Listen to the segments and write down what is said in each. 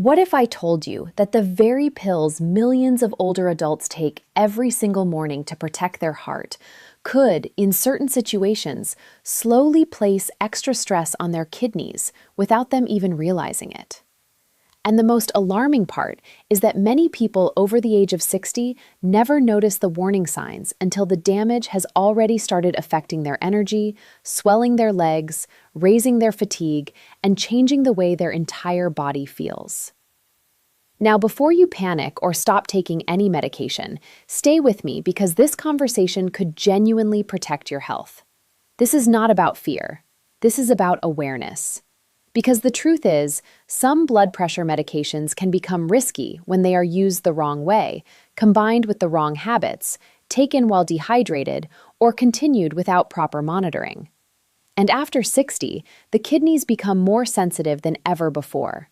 What if I told you that the very pills millions of older adults take every single morning to protect their heart could, in certain situations, slowly place extra stress on their kidneys without them even realizing it? And the most alarming part is that many people over the age of 60 never notice the warning signs until the damage has already started affecting their energy, swelling their legs, raising their fatigue, and changing the way their entire body feels. Now, before you panic or stop taking any medication, stay with me because this conversation could genuinely protect your health. This is not about fear. This is about awareness. Because the truth is, some blood pressure medications can become risky when they are used the wrong way, combined with the wrong habits, taken while dehydrated, or continued without proper monitoring. And after 60, the kidneys become more sensitive than ever before.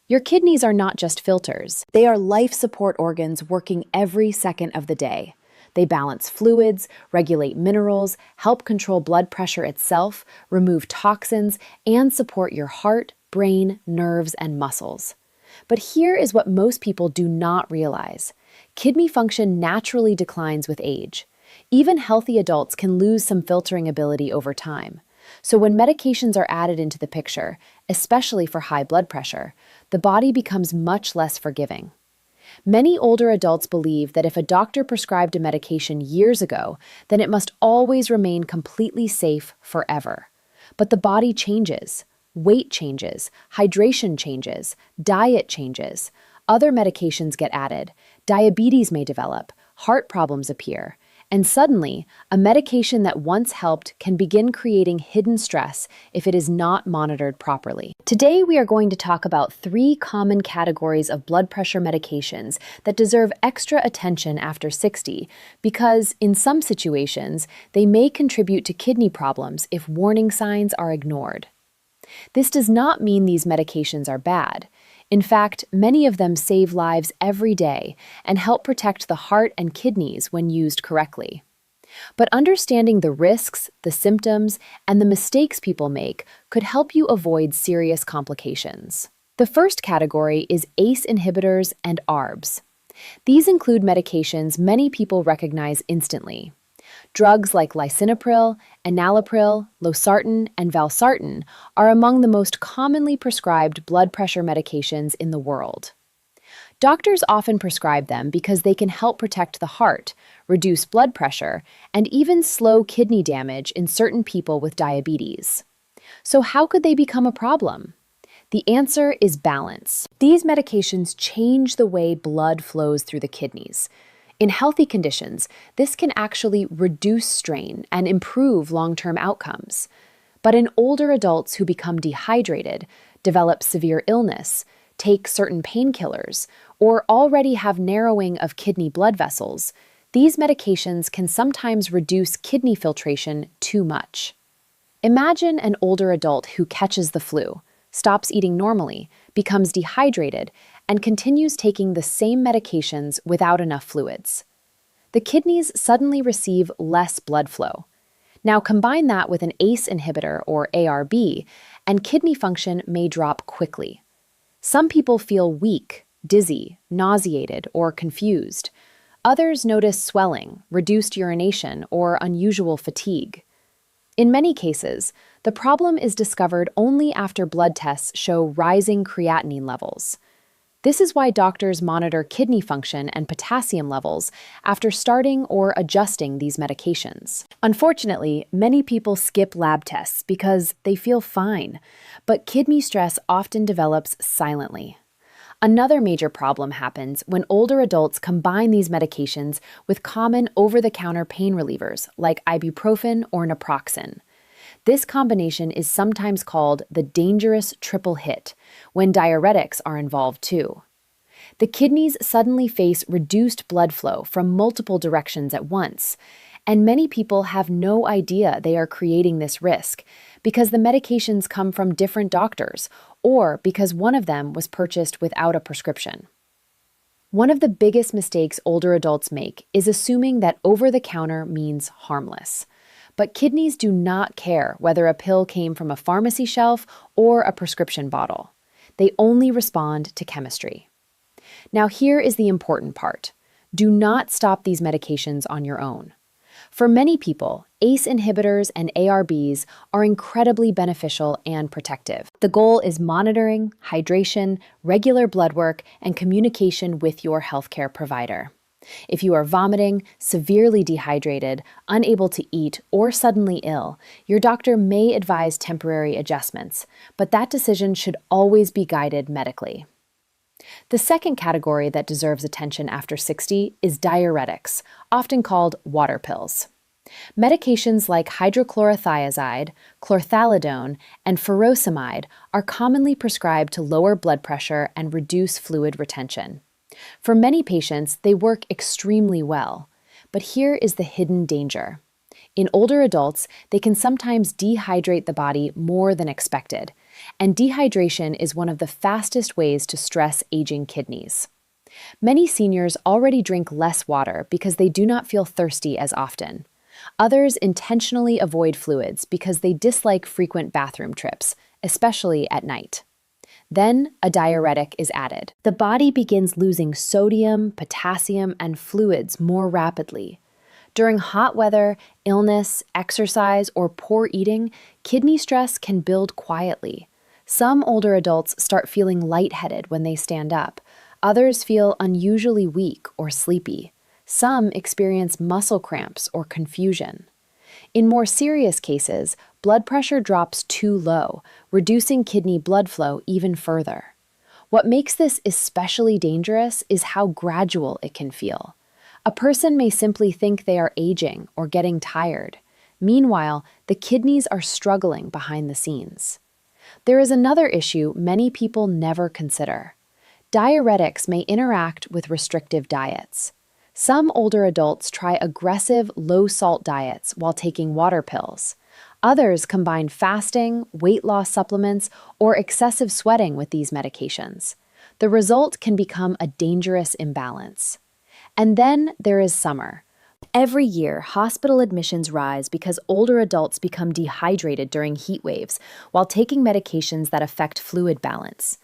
Your kidneys are not just filters. They are life support organs working every second of the day. They balance fluids, regulate minerals, help control blood pressure itself, remove toxins, and support your heart, brain, nerves, and muscles. But here is what most people do not realize. Kidney function naturally declines with age. Even healthy adults can lose some filtering ability over time. So when medications are added into the picture, especially for high blood pressure, the body becomes much less forgiving. Many older adults believe that if a doctor prescribed a medication years ago, then it must always remain completely safe forever. But the body changes, weight changes, hydration changes, diet changes, other medications get added, diabetes may develop, heart problems appear, and suddenly, a medication that once helped can begin creating hidden stress if it is not monitored properly. Today, we are going to talk about 3 common categories of blood pressure medications that deserve extra attention after 60 because, in some situations, they may contribute to kidney problems if warning signs are ignored. This does not mean these medications are bad. In fact, many of them save lives every day and help protect the heart and kidneys when used correctly. But understanding the risks, the symptoms, and the mistakes people make could help you avoid serious complications. The first category is ACE inhibitors and ARBs. These include medications many people recognize instantly. Drugs like lisinopril, enalapril, losartan, and valsartan are among the most commonly prescribed blood pressure medications in the world. Doctors often prescribe them because they can help protect the heart, reduce blood pressure, and even slow kidney damage in certain people with diabetes. So how could they become a problem? The answer is balance. These medications change the way blood flows through the kidneys. In healthy conditions, this can actually reduce strain and improve long-term outcomes. But in older adults who become dehydrated, develop severe illness, take certain painkillers, or already have narrowing of kidney blood vessels, these medications can sometimes reduce kidney filtration too much. Imagine an older adult who catches the flu, stops eating normally, becomes dehydrated, and continues taking the same medications without enough fluids. The kidneys suddenly receive less blood flow. Now combine that with an ACE inhibitor or ARB, and kidney function may drop quickly. Some people feel weak, dizzy, nauseated, or confused. Others notice swelling, reduced urination, or unusual fatigue. In many cases, the problem is discovered only after blood tests show rising creatinine levels. This is why doctors monitor kidney function and potassium levels after starting or adjusting these medications. Unfortunately, many people skip lab tests because they feel fine, but kidney stress often develops silently. Another major problem happens when older adults combine these medications with common over-the-counter pain relievers like ibuprofen or naproxen. This combination is sometimes called the dangerous triple hit, when diuretics are involved too. The kidneys suddenly face reduced blood flow from multiple directions at once, and many people have no idea they are creating this risk because the medications come from different doctors or because one of them was purchased without a prescription. One of the biggest mistakes older adults make is assuming that over-the-counter means harmless. But kidneys do not care whether a pill came from a pharmacy shelf or a prescription bottle. They only respond to chemistry. Now, here is the important part. Do not stop these medications on your own. For many people, ACE inhibitors and ARBs are incredibly beneficial and protective. The goal is monitoring, hydration, regular blood work, and communication with your healthcare provider. If you are vomiting, severely dehydrated, unable to eat, or suddenly ill, your doctor may advise temporary adjustments, but that decision should always be guided medically. The second category that deserves attention after 60 is diuretics, often called water pills. Medications like hydrochlorothiazide, chlorthalidone, and furosemide are commonly prescribed to lower blood pressure and reduce fluid retention. For many patients, they work extremely well, but here is the hidden danger. In older adults, they can sometimes dehydrate the body more than expected, and dehydration is one of the fastest ways to stress aging kidneys. Many seniors already drink less water because they do not feel thirsty as often. Others intentionally avoid fluids because they dislike frequent bathroom trips, especially at night. Then a diuretic is added. The body begins losing sodium, potassium, and fluids more rapidly. During hot weather, illness, exercise, or poor eating, kidney stress can build quietly. Some older adults start feeling lightheaded when they stand up. Others feel unusually weak or sleepy. Some experience muscle cramps or confusion. In more serious cases, blood pressure drops too low, reducing kidney blood flow even further. What makes this especially dangerous is how gradual it can feel. A person may simply think they are aging or getting tired. Meanwhile, the kidneys are struggling behind the scenes. There is another issue many people never consider. Diuretics may interact with restrictive diets. Some older adults try aggressive, low-salt diets while taking water pills. Others combine fasting, weight loss supplements, or excessive sweating with these medications. The result can become a dangerous imbalance. And then there is summer. Every year, hospital admissions rise because older adults become dehydrated during heat waves while taking medications that affect fluid balance.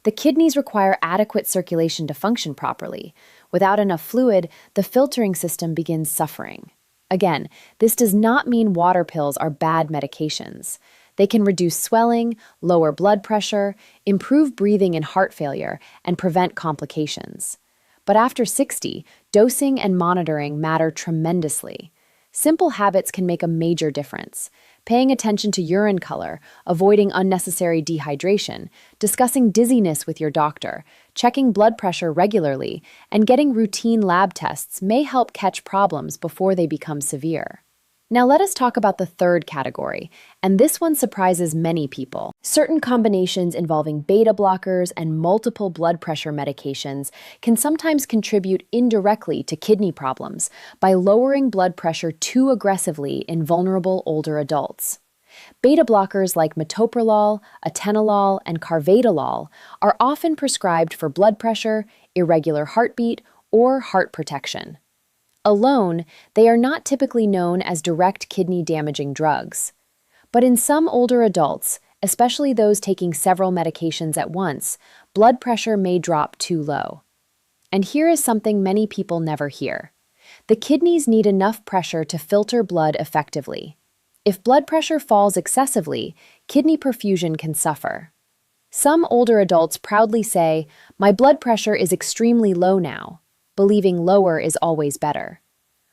The kidneys require adequate circulation to function properly. Without enough fluid, the filtering system begins suffering. Again, this does not mean water pills are bad medications. They can reduce swelling, lower blood pressure, improve breathing and heart failure, and prevent complications. But after 60, dosing and monitoring matter tremendously. Simple habits can make a major difference. Paying attention to urine color, avoiding unnecessary dehydration, discussing dizziness with your doctor, checking blood pressure regularly, and getting routine lab tests may help catch problems before they become severe. Now let us talk about the third category, and this one surprises many people. Certain combinations involving beta blockers and multiple blood pressure medications can sometimes contribute indirectly to kidney problems by lowering blood pressure too aggressively in vulnerable older adults. Beta blockers like metoprolol, atenolol, and carvedilol are often prescribed for blood pressure, irregular heartbeat, or heart protection. Alone, they are not typically known as direct kidney-damaging drugs. But in some older adults, especially those taking several medications at once, blood pressure may drop too low. And here is something many people never hear. The kidneys need enough pressure to filter blood effectively. If blood pressure falls excessively, kidney perfusion can suffer. Some older adults proudly say, "My blood pressure is extremely low now," believing lower is always better.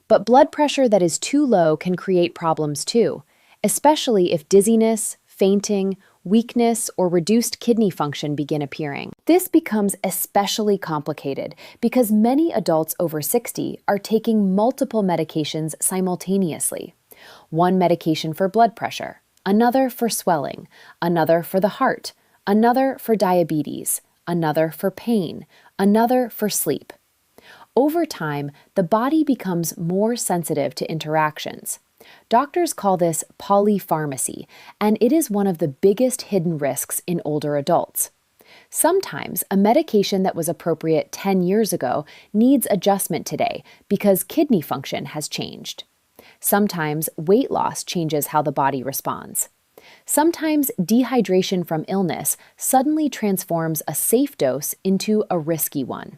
But blood pressure that is too low can create problems too, especially if dizziness, fainting, weakness, or reduced kidney function begin appearing. This becomes especially complicated because many adults over 60 are taking multiple medications simultaneously. One medication for blood pressure, another for swelling, another for the heart, another for diabetes, another for pain, another for sleep. Over time, the body becomes more sensitive to interactions. Doctors call this polypharmacy, and it is one of the biggest hidden risks in older adults. Sometimes a medication that was appropriate 10 years ago needs adjustment today because kidney function has changed. Sometimes weight loss changes how the body responds. Sometimes dehydration from illness suddenly transforms a safe dose into a risky one.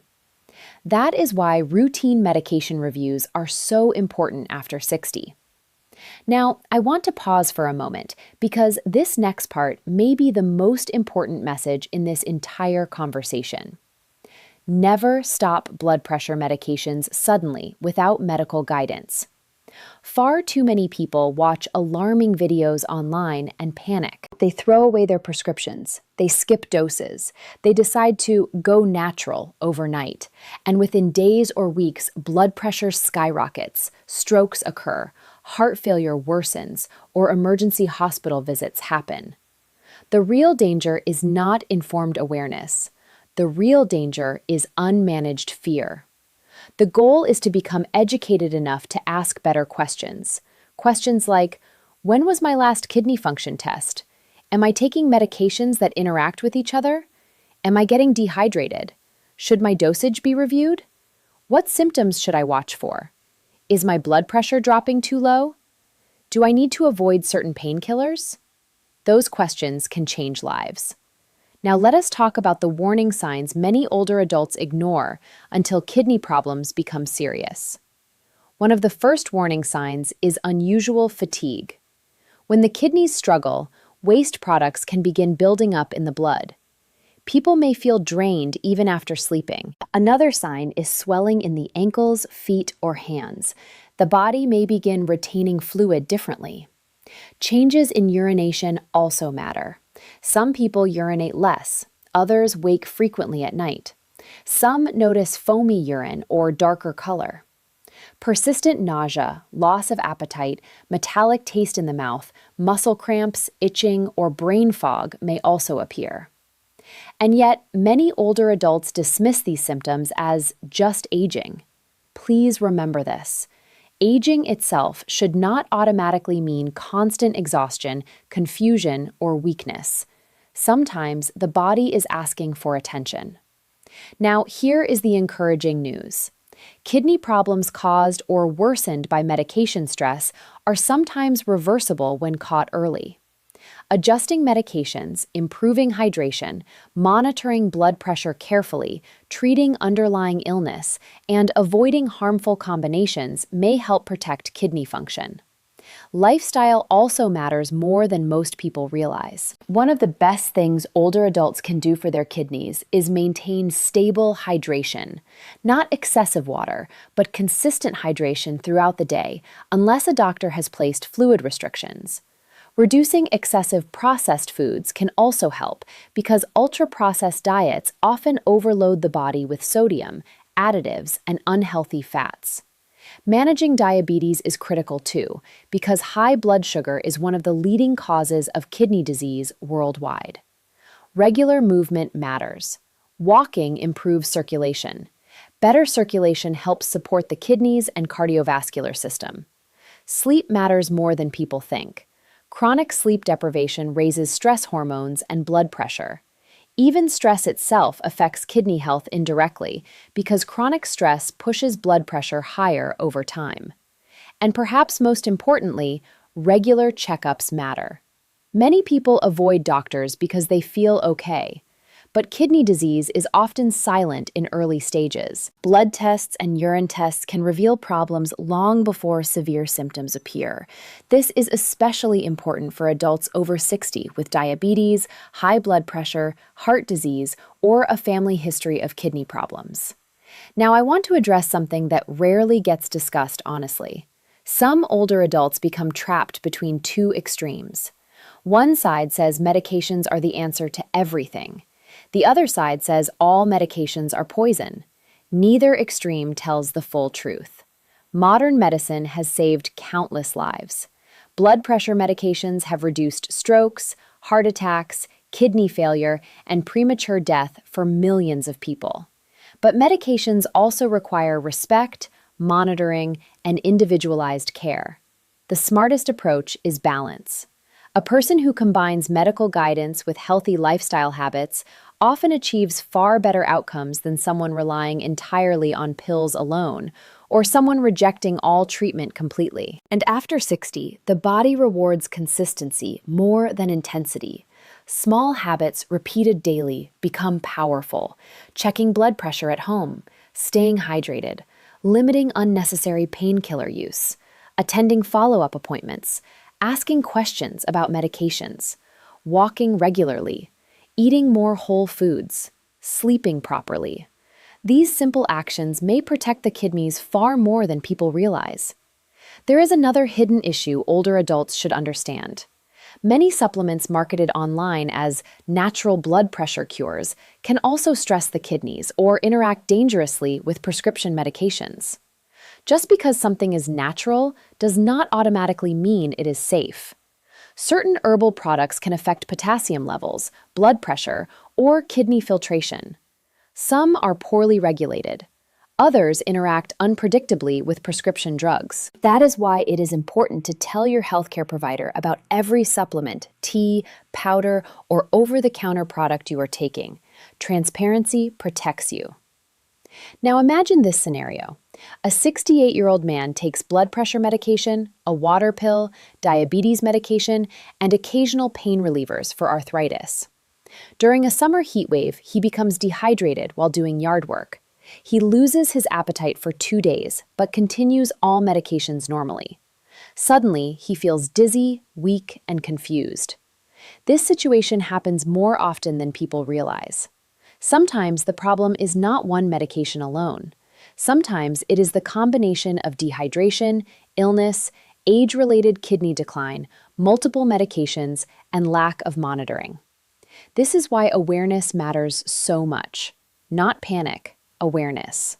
That is why routine medication reviews are so important after 60. Now, I want to pause for a moment because this next part may be the most important message in this entire conversation. Never stop blood pressure medications suddenly without medical guidance. Far too many people watch alarming videos online and panic. They throw away their prescriptions, they skip doses, they decide to go natural overnight, and within days or weeks, blood pressure skyrockets, strokes occur, heart failure worsens, or emergency hospital visits happen. The real danger is not informed awareness. The real danger is unmanaged fear. The goal is to become educated enough to ask better questions. Questions like, when was my last kidney function test? Am I taking medications that interact with each other? Am I getting dehydrated? Should my dosage be reviewed? What symptoms should I watch for? Is my blood pressure dropping too low? Do I need to avoid certain painkillers? Those questions can change lives. Now let us talk about the warning signs many older adults ignore until kidney problems become serious. One of the first warning signs is unusual fatigue. When the kidneys struggle, waste products can begin building up in the blood. People may feel drained even after sleeping. Another sign is swelling in the ankles, feet, or hands. The body may begin retaining fluid differently. Changes in urination also matter. Some people urinate less, others wake frequently at night. Some notice foamy urine or darker color. Persistent nausea, loss of appetite, metallic taste in the mouth, muscle cramps, itching, or brain fog may also appear. And yet, many older adults dismiss these symptoms as just aging. Please remember this. Aging itself should not automatically mean constant exhaustion, confusion, or weakness. Sometimes the body is asking for attention. Now, here is the encouraging news. Kidney problems caused or worsened by medication stress are sometimes reversible when caught early. Adjusting medications, improving hydration, monitoring blood pressure carefully, treating underlying illness, and avoiding harmful combinations may help protect kidney function. Lifestyle also matters more than most people realize. One of the best things older adults can do for their kidneys is maintain stable hydration. Not excessive water, but consistent hydration throughout the day, unless a doctor has placed fluid restrictions. Reducing excessive processed foods can also help because ultra-processed diets often overload the body with sodium, additives, and unhealthy fats. Managing diabetes is critical too, because high blood sugar is one of the leading causes of kidney disease worldwide. Regular movement matters. Walking improves circulation. Better circulation helps support the kidneys and cardiovascular system. Sleep matters more than people think. Chronic sleep deprivation raises stress hormones and blood pressure. Even stress itself affects kidney health indirectly because chronic stress pushes blood pressure higher over time. And perhaps most importantly, regular checkups matter. Many people avoid doctors because they feel okay. But kidney disease is often silent in early stages. Blood tests and urine tests can reveal problems long before severe symptoms appear. This is especially important for adults over 60 with diabetes, high blood pressure, heart disease, or a family history of kidney problems. Now, I want to address something that rarely gets discussed honestly. Some older adults become trapped between two extremes. One side says medications are the answer to everything. The other side says all medications are poison. Neither extreme tells the full truth. Modern medicine has saved countless lives. Blood pressure medications have reduced strokes, heart attacks, kidney failure, and premature death for millions of people. But medications also require respect, monitoring, and individualized care. The smartest approach is balance. A person who combines medical guidance with healthy lifestyle habits often achieves far better outcomes than someone relying entirely on pills alone, or someone rejecting all treatment completely. And after 60, the body rewards consistency more than intensity. Small habits repeated daily become powerful. Checking blood pressure at home, staying hydrated, limiting unnecessary painkiller use, attending follow-up appointments, asking questions about medications, walking regularly, eating more whole foods, sleeping properly. These simple actions may protect the kidneys far more than people realize. There is another hidden issue older adults should understand. Many supplements marketed online as natural blood pressure cures can also stress the kidneys or interact dangerously with prescription medications. Just because something is natural does not automatically mean it is safe. Certain herbal products can affect potassium levels, blood pressure, or kidney filtration. Some are poorly regulated. Others interact unpredictably with prescription drugs. That is why it is important to tell your healthcare provider about every supplement, tea, powder, or over-the-counter product you are taking. Transparency protects you. Now imagine this scenario. A 68-year-old man takes blood pressure medication, a water pill, diabetes medication, and occasional pain relievers for arthritis. During a summer heat wave, he becomes dehydrated while doing yard work. He loses his appetite for 2 days, but continues all medications normally. Suddenly, he feels dizzy, weak, and confused. This situation happens more often than people realize. Sometimes the problem is not one medication alone. Sometimes it is the combination of dehydration, illness, age-related kidney decline, multiple medications, and lack of monitoring. This is why awareness matters so much. Not panic, awareness.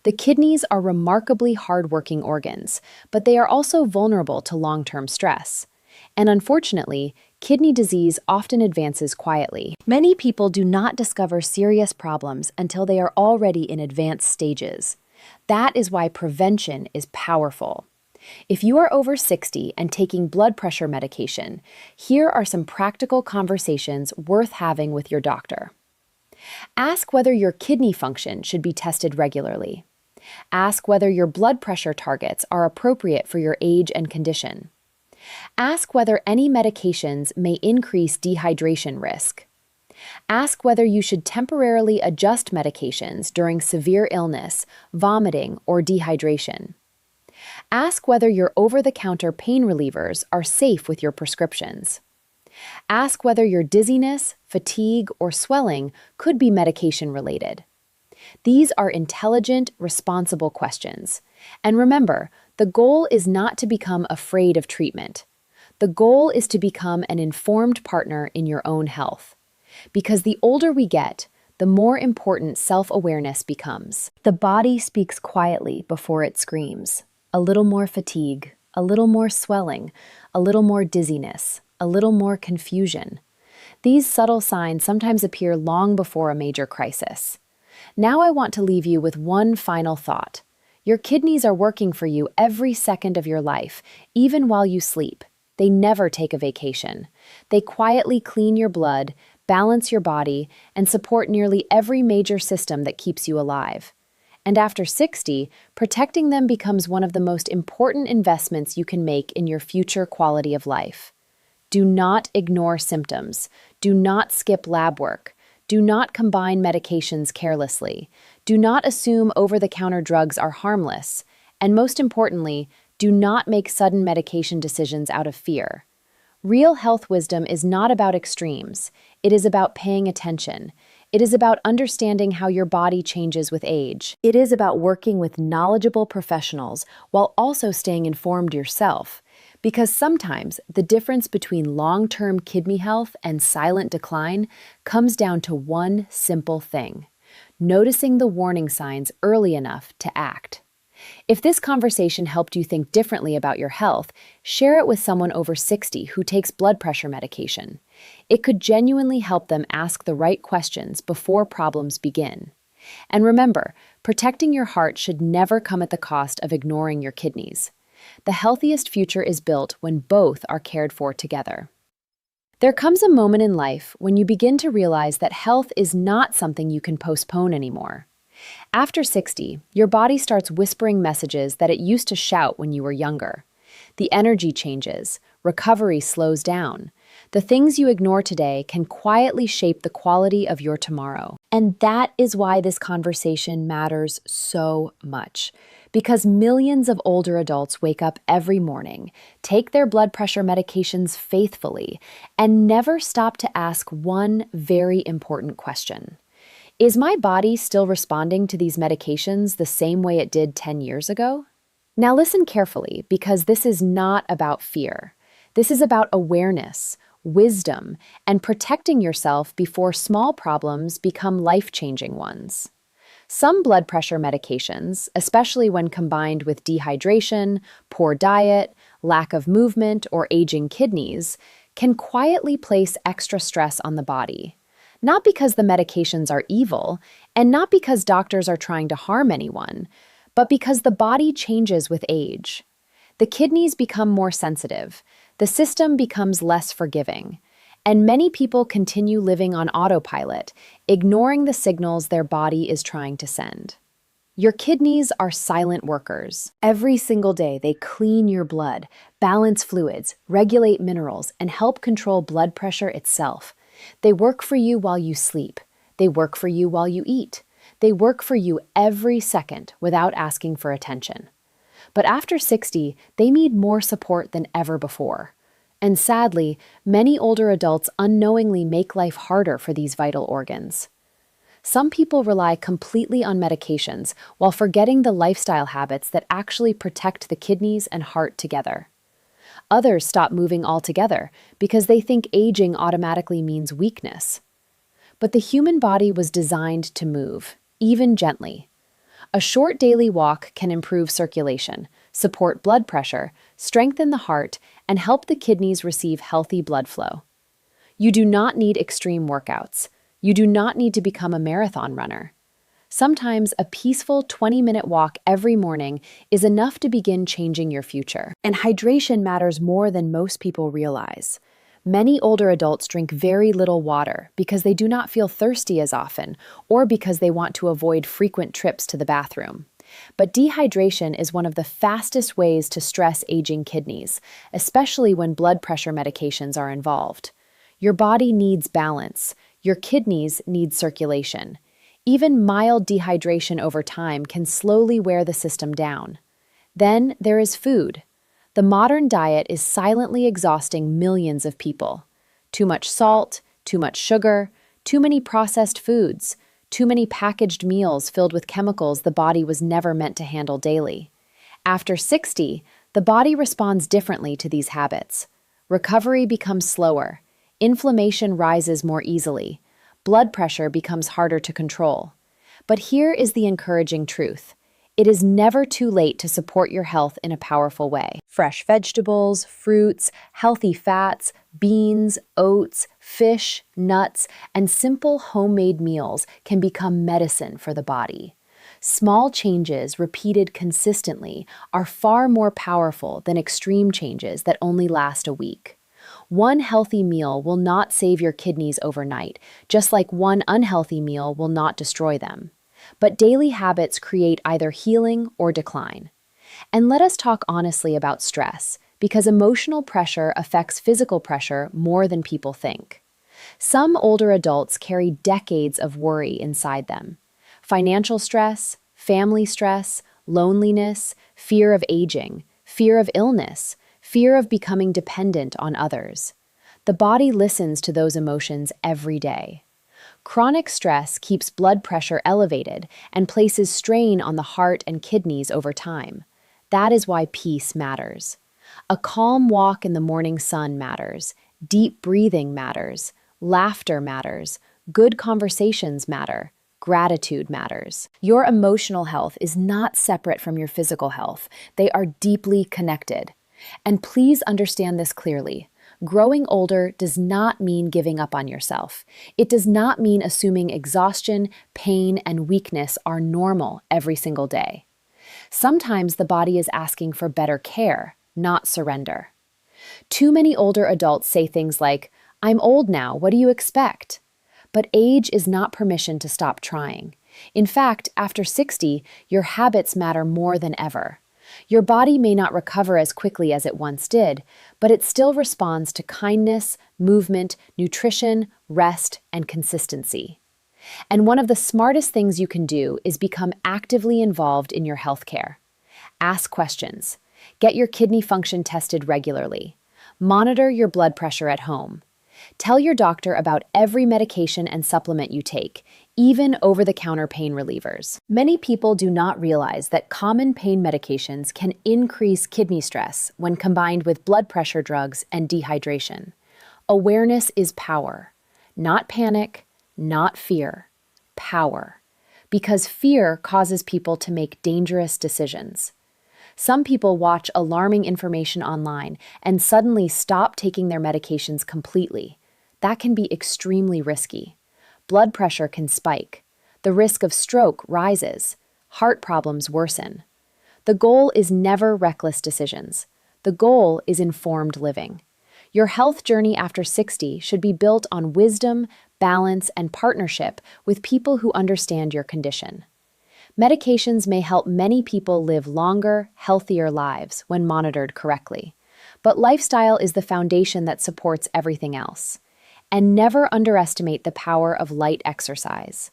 The kidneys are remarkably hard-working organs, but they are also vulnerable to long-term stress. And unfortunately, kidney disease often advances quietly. Many people do not discover serious problems until they are already in advanced stages. That is why prevention is powerful. If you are over 60 and taking blood pressure medication, here are some practical conversations worth having with your doctor. Ask whether your kidney function should be tested regularly. Ask whether your blood pressure targets are appropriate for your age and condition. Ask whether any medications may increase dehydration risk. Ask whether you should temporarily adjust medications during severe illness, vomiting, or dehydration. Ask whether your over-the-counter pain relievers are safe with your prescriptions. Ask whether your dizziness, fatigue, or swelling could be medication-related. These are intelligent, responsible questions. And remember, the goal is not to become afraid of treatment. The goal is to become an informed partner in your own health. Because the older we get, the more important self-awareness becomes. The body speaks quietly before it screams. A little more fatigue, a little more swelling, a little more dizziness, a little more confusion. These subtle signs sometimes appear long before a major crisis. Now I want to leave you with one final thought. Your kidneys are working for you every second of your life, even while you sleep. They never take a vacation. They quietly clean your blood, balance your body, and support nearly every major system that keeps you alive. And after 60, protecting them becomes one of the most important investments you can make in your future quality of life. Do not ignore symptoms. Do not skip lab work. Do not combine medications carelessly. Do not assume over-the-counter drugs are harmless. And most importantly, do not make sudden medication decisions out of fear. Real health wisdom is not about extremes. It is about paying attention. It is about understanding how your body changes with age. It is about working with knowledgeable professionals while also staying informed yourself. Because sometimes the difference between long-term kidney health and silent decline comes down to one simple thing: noticing the warning signs early enough to act. If this conversation helped you think differently about your health, share it with someone over 60 who takes blood pressure medication. It could genuinely help them ask the right questions before problems begin. And remember, protecting your heart should never come at the cost of ignoring your kidneys. The healthiest future is built when both are cared for together. There comes a moment in life when you begin to realize that health is not something you can postpone anymore. After 60, your body starts whispering messages that it used to shout when you were younger. The energy changes, recovery slows down. The things you ignore today can quietly shape the quality of your tomorrow. And that is why this conversation matters so much. Because millions of older adults wake up every morning, take their blood pressure medications faithfully, and never stop to ask one very important question. Is my body still responding to these medications the same way it did 10 years ago? Now listen carefully, because this is not about fear. This is about awareness, wisdom, and protecting yourself before small problems become life-changing ones. Some blood pressure medications, especially when combined with dehydration, poor diet, lack of movement, or aging kidneys, can quietly place extra stress on the body. Not because the medications are evil, and not because doctors are trying to harm anyone, but because the body changes with age. The kidneys become more sensitive, the system becomes less forgiving, and many people continue living on autopilot, ignoring the signals their body is trying to send. Your kidneys are silent workers. Every single day, they clean your blood, balance fluids, regulate minerals, and help control blood pressure itself. They work for you while you sleep. They work for you while you eat. They work for you every second without asking for attention. But after 60, they need more support than ever before. And sadly, many older adults unknowingly make life harder for these vital organs. Some people rely completely on medications while forgetting the lifestyle habits that actually protect the kidneys and heart together. Others stop moving altogether because they think aging automatically means weakness. But the human body was designed to move, even gently. A short daily walk can improve circulation, support blood pressure, strengthen the heart, and help the kidneys receive healthy blood flow. You do not need extreme workouts. You do not need to become a marathon runner. Sometimes a peaceful 20-minute walk every morning is enough to begin changing your future. And hydration matters more than most people realize. Many older adults drink very little water because they do not feel thirsty as often, or because they want to avoid frequent trips to the bathroom. But dehydration is one of the fastest ways to stress aging kidneys, especially when blood pressure medications are involved. Your body needs balance. Your kidneys need circulation. Even mild dehydration over time can slowly wear the system down. Then there is food. The modern diet is silently exhausting millions of people. Too much salt, too much sugar, too many processed foods, too many packaged meals filled with chemicals the body was never meant to handle daily. After 60, the body responds differently to these habits. Recovery becomes slower. Inflammation rises more easily. Blood pressure becomes harder to control. But here is the encouraging truth. It is never too late to support your health in a powerful way. Fresh vegetables, fruits, healthy fats, beans, oats, fish, nuts, and simple homemade meals can become medicine for the body. Small changes repeated consistently are far more powerful than extreme changes that only last a week. One healthy meal will not save your kidneys overnight, just like one unhealthy meal will not destroy them. But daily habits create either healing or decline. And let us talk honestly about stress, because emotional pressure affects physical pressure more than people think. Some older adults carry decades of worry inside them. Financial stress, family stress, loneliness, fear of aging, fear of illness, fear of becoming dependent on others. The body listens to those emotions every day. Chronic stress keeps blood pressure elevated and places strain on the heart and kidneys over time. That is why peace matters. A calm walk in the morning sun matters. Deep breathing matters. Laughter matters. Good conversations matter. Gratitude matters. Your emotional health is not separate from your physical health. They are deeply connected. And please understand this clearly. Growing older does not mean giving up on yourself. It does not mean assuming exhaustion, pain, and weakness are normal every single day. Sometimes the body is asking for better care, not surrender. Too many older adults say things like, I'm old now, what do you expect? But age is not permission to stop trying. In fact, after 60, your habits matter more than ever. Your body may not recover as quickly as it once did, but it still responds to kindness, movement, nutrition, rest, and consistency. And one of the smartest things you can do is become actively involved in your healthcare. Ask questions. Get your kidney function tested regularly. Monitor your blood pressure at home. Tell your doctor about every medication and supplement you take, even over-the-counter pain relievers. Many people do not realize that common pain medications can increase kidney stress when combined with blood pressure drugs and dehydration. Awareness is power. Not panic, not fear. Power. Because fear causes people to make dangerous decisions. Some people watch alarming information online and suddenly stop taking their medications completely. That can be extremely risky. Blood pressure can spike. The risk of stroke rises. Heart problems worsen. The goal is never reckless decisions. The goal is informed living. Your health journey after 60 should be built on wisdom, balance, and partnership with people who understand your condition. Medications may help many people live longer, healthier lives when monitored correctly. But lifestyle is the foundation that supports everything else. And never underestimate the power of light exercise.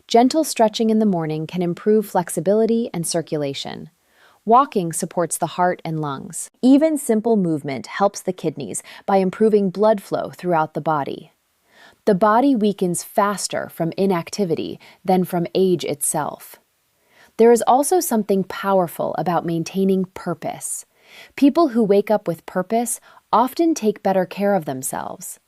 Gentle stretching in the morning can improve flexibility and circulation. Walking supports the heart and lungs. Even simple movement helps the kidneys by improving blood flow throughout the body. The body weakens faster from inactivity than from age itself. There is also something powerful about maintaining purpose. People who wake up with purpose often take better care of themselves.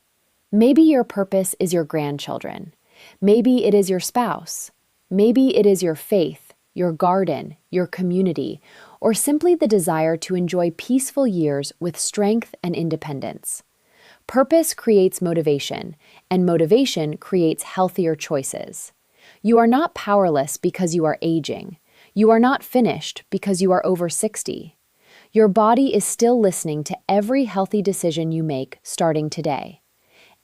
Maybe your purpose is your grandchildren. Maybe it is your spouse. Maybe it is your faith, your garden, your community, or simply the desire to enjoy peaceful years with strength and independence. Purpose creates motivation, and motivation creates healthier choices. You are not powerless because you are aging. You are not finished because you are over 60. Your body is still listening to every healthy decision you make starting today.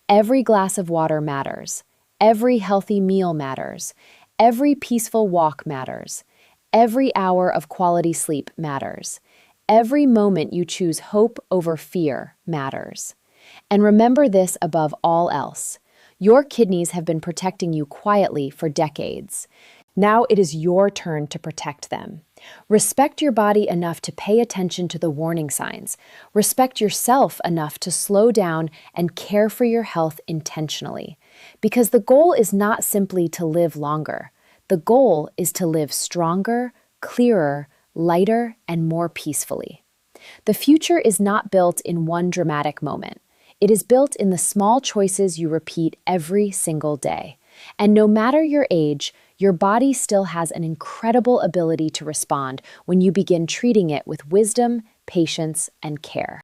Every glass of water matters. Every healthy meal matters. Every peaceful walk matters. Every hour of quality sleep matters. Every moment you choose hope over fear matters. And remember this above all else. Your kidneys have been protecting you quietly for decades. Now it is your turn to protect them. Respect your body enough to pay attention to the warning signs. Respect yourself enough to slow down and care for your health intentionally. Because the goal is not simply to live longer. The goal is to live stronger, clearer, lighter, and more peacefully. The future is not built in one dramatic moment. It is built in the small choices you repeat every single day. And no matter your age, your body still has an incredible ability to respond when you begin treating it with wisdom, patience, and care.